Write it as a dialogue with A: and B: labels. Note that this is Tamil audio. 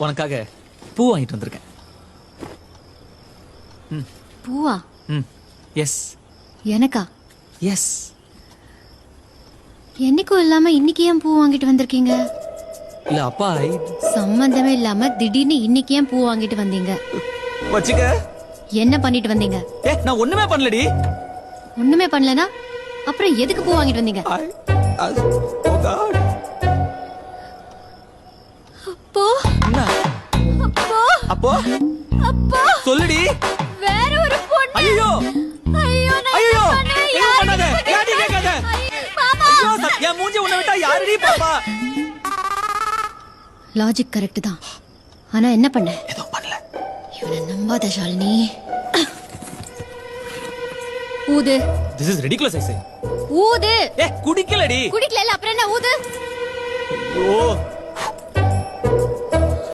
A: உனக்காக பூ வாங்கிட்டு வந்திருக்கேன்.
B: பூவா?
A: எஸ்.
B: எனக்கா?
A: எஸ்.
B: என்னைக்கும் இல்லாம இன்னைக்கு ஏன் பூ வாங்கிட்டு வந்திருக்கீங்க?
A: இல்ல அப்பா
B: சம்பந்தமே இல்லாம திடீர்னு இன்னைக்கு ஏன் பூ வாங்கிட்டு வந்தீங்க?
A: வச்சுக்க.
B: என்ன பண்ணிட்டு வந்தீங்க?
A: நான் ஒண்ணுமே பண்ணலடி.
B: ஒண்ணுமே பண்ணலனா அப்புறம் எதுக்கு பூ வாங்கிட்டு வந்தீங்க? அப்போ அப்போ
A: அப்போ
B: அப்போ
A: சொல்லுடி.
B: வேற ஒரு பொண்ணு.
A: ஐயோ
B: ஐயோ
A: ஐயோ
B: யாரு
A: பண்ணாத. யாடி கேட்காத.
B: பாப்பா
A: என் மூஞ்சி உன்னை விட்டா யாரடி பாப்பா?
B: லாஜிக் கரெக்ட் தான். ஆனா என்ன பண்ண?
A: ஏதோ பண்ணல.
B: இவனை நம்பாத ஷாலினி. ஊது.
A: This is ridiculous I say.
B: ஊது.
A: குடிக்கலடி.
B: குடிக்கல அப்புறம் என்ன ஊது?
A: ஐயோ